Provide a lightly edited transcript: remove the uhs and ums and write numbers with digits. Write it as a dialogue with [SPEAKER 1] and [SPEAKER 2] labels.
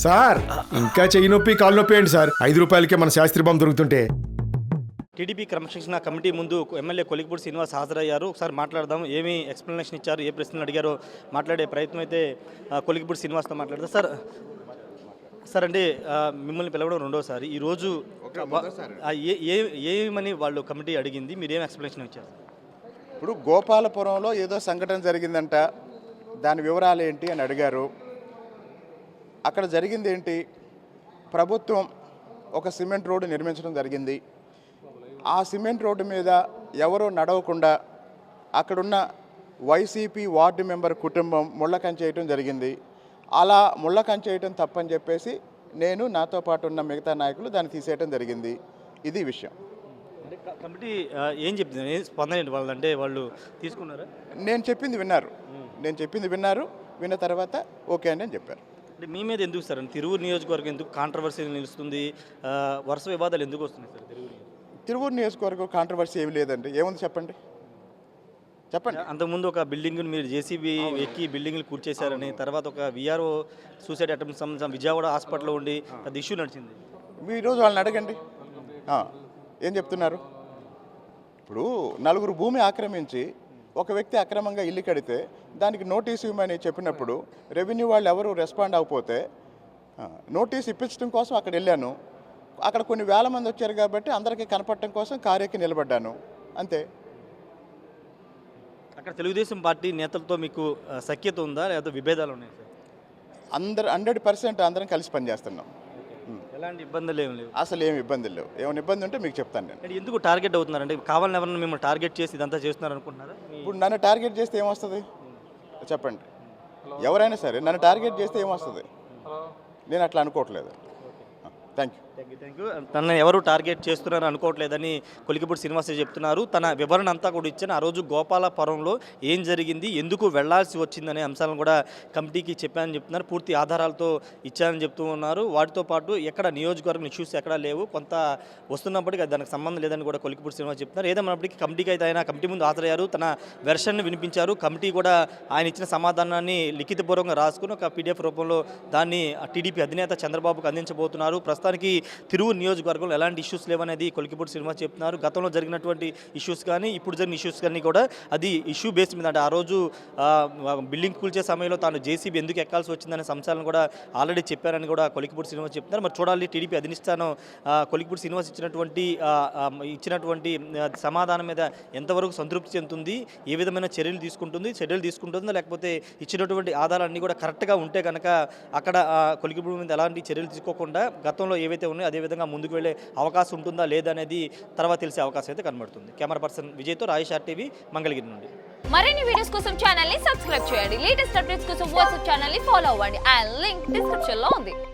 [SPEAKER 1] Sir ఇంకా చెయ్యి నొప్పి కాలు నొప్పి ఏంటి సార్? 5 రూపాయలకే మన శాస్త్రి బాంబు దొరుకుతుంటే.
[SPEAKER 2] టీడీపీ క్రమశిక్షణ కమిటీ ముందు ఎమ్మెల్యే కొలికిపూడి శ్రీనివాస్ హాజరయ్యారు. ఒకసారి మాట్లాడదాం, ఏమి ఎక్స్ప్లెనేషన్ ఇచ్చారు, ఏ ప్రశ్నలు అడిగారో మాట్లాడే ప్రయత్నం అయితే కొలికిపూడి శ్రీనివాస్తో మాట్లాడతారు. సార్ అంటే మిమ్మల్ని పిలవడం రెండోసారి, ఈరోజు ఏమని వాళ్ళు కమిటీ అడిగింది, మీరేం ఎక్స్ప్లెనేషన్ ఇచ్చారు?
[SPEAKER 3] ఇప్పుడు గోపాలపురంలో ఏదో సంఘటన జరిగిందంట, దాని వివరాలు ఏంటి అని అడిగారు. అక్కడ జరిగింది ఏంటి, ప్రభుత్వం ఒక సిమెంట్ రోడ్డు నిర్మించడం జరిగింది. ఆ సిమెంట్ రోడ్డు మీద ఎవరో నడవకుండా అక్కడున్న వైసీపీ వార్డు మెంబర్ కుటుంబం ముళ్ళకంచె చేయటం జరిగింది. అలా ముళ్ళకంచె చేయటం తప్పని చెప్పేసి నేను, నాతో పాటు ఉన్న మిగతా నాయకులు దాన్ని తీసేయటం జరిగింది. ఇది విషయం.
[SPEAKER 2] కమిటీ ఏం చెప్తుంది, స్పందన ఏంటి వాళ్ళు? అంటే వాళ్ళు తీసుకున్నారా?
[SPEAKER 3] నేను చెప్పింది విన్నారు. విన్న తర్వాత ఓకే అని చెప్పారు.
[SPEAKER 2] అంటే మీ మీద ఎందుకు సార్ తిరువూరు నియోజకవర్గం ఎందుకు కాంట్రవర్సీ నిలుస్తుంది, వరుస వివాదాలు ఎందుకు వస్తున్నాయి సార్
[SPEAKER 3] తిరువూరు నియోజకవర్గం కాంట్రవర్సీ ఏమి లేదండి. ఏముంది చెప్పండి.
[SPEAKER 2] అంతకుముందు ఒక బిల్డింగ్ని మీరు జేసీబీ ఎక్కి బిల్డింగ్లు కూర్చేశారని, తర్వాత ఒక విఆర్ఓ సూసైడ్ అటెంప్ట్ సంబంధించిన విజయవాడ హాస్పిటల్లో ఉండి అది ఇష్యూ నడిచింది.
[SPEAKER 3] ఈరోజు వాళ్ళని అడగండి ఏం చెప్తున్నారు. ఇప్పుడు 4 భూమి ఆక్రమించి ఒక వ్యక్తి అక్రమంగా ఇల్లు కడితే దానికి నోటీసు ఇవ్వమని చెప్పినప్పుడు రెవెన్యూ వాళ్ళు ఎవరు రెస్పాండ్ అవ్వకపోతే నోటీస్ ఇప్పించడం కోసం అక్కడ వెళ్ళాను. అక్కడ కొన్ని వేల మంది వచ్చారు కాబట్టి అందరికీ కనపడటం కోసం కారెక్కి నిలబడ్డాను, అంతే.
[SPEAKER 2] అక్కడ తెలుగుదేశం పార్టీ నేతలతో మీకు సఖ్యత ఉందా లేదా విభేదాలు ఉన్నాయి సార్?
[SPEAKER 3] 100% అందరం కలిసి పనిచేస్తున్నాం.
[SPEAKER 2] ఎలాంటి ఇబ్బందులు ఏమి లేవు?
[SPEAKER 3] అసలు ఏమి ఇబ్బందులు లేవు. ఏమైనా ఇబ్బంది ఉంటే మీకు చెప్తాను నేను.
[SPEAKER 2] ఎందుకు టార్గెట్ అవుతున్నారంటే కావాలని ఎవరైనా మిమ్మల్ని టార్గెట్ చేసి ఇదంతా చేస్తున్నారు అనుకుంటున్నారా?
[SPEAKER 3] ఇప్పుడు నన్ను టార్గెట్ చేస్తే ఏమొస్తుంది చెప్పండి. ఎవరైనా సరే నన్ను టార్గెట్ చేస్తే ఏమొస్తుంది? నేను అట్లా అనుకోవట్లేదు. Thank you.
[SPEAKER 2] తనని ఎవరు టార్గెట్ చేస్తున్నారని అనుకోవట్లేదని కొలికిపూడి శ్రీనివాస్ చెప్తున్నారు. తన వివరణ అంతా కూడా ఇచ్చాను. ఆ రోజు గోపాలపురంలో ఏం జరిగింది, ఎందుకు వెళ్లాల్సి వచ్చిందనే అంశాలను కూడా కమిటీకి చెప్పానని చెప్తున్నారు. పూర్తి ఆధారాలతో ఇచ్చానని చెప్తూ ఉన్నారు. వాటితో పాటు ఎక్కడ నియోజకవర్గం ఇష్యూస్ ఎక్కడా లేవు, కొంత వస్తున్నప్పటికీ దానికి సంబంధం లేదని కూడా కొలికిపూడి శ్రీనివాస్ చెప్తున్నారు. ఏదేమైనప్పటికీ కమిటీకి అయితే ఆయన కమిటీ ముందు హాజరయ్యారు, తన వెర్షన్ని వినిపించారు. కమిటీ కూడా ఆయన ఇచ్చిన సమాధానాన్ని లిఖితపూర్వకంగా రాసుకుని ఒక పీడిఎఫ్ రూపంలో దాన్ని టీడీపీ అధినేత చంద్రబాబుకు అందించబోతున్నారు. ప్రస్తుతానికి తిరువూరు నియోజకవర్గంలో ఎలాంటి ఇష్యూస్ లేవనేది కొలికిపూడి శ్రీనివాస్ చెప్తున్నారు. గతంలో జరిగినటువంటి ఇష్యూస్ కానీ ఇప్పుడు జరిగిన ఇష్యూస్ కానీ కూడా అది ఇష్యూ బేస్ మీద, అంటే ఆ రోజు బిల్డింగ్ కూల్చే సమయంలో తాను జేసీబీ ఎందుకు ఎక్కాల్సి వచ్చిందనే అంశాలను కూడా ఆల్రెడీ చెప్పారని కూడా కొలికిపూడి శ్రీనివాస్ చెప్తున్నారు. మరి చూడాలి టీడీపీ అధిష్టానం కొలికిపూడి శ్రీనివాస్ ఇచ్చినటువంటి సమాధానం మీద ఎంతవరకు సంతృప్తి చెందుతుంది, ఏ విధమైన చర్యలు తీసుకుంటుందో లేకపోతే ఇచ్చినటువంటి ఆధారాలన్నీ కూడా కరెక్ట్గా ఉంటే కనుక అక్కడ కొలికిపూడి మీద ఎలాంటి చర్యలు తీసుకోకుండా గతంలో ఏవైతే ఉన్నాయో అదేవిధంగా ముందుకు వెళ్ళే అవకాశం ఉంటుందా లేదనేది తర్వాత తెలిసే అవకాశం అయితే కనబడుతుంది. Camera person విజయ్తో Rayesh RTV, Mangalagiri నుండి.
[SPEAKER 4] మరిన్ని వీడియోస్ కోసం ఛానల్ ని సబ్స్క్రైబ్ చేయండి. లేటెస్ట్ అప్డేట్స్ కోసం వాట్సాప్ ఛానల్ ని ఫాలో అవ్వండి. ఆ లింక్ డిస్క్రిప్షన్ లో ఉంది.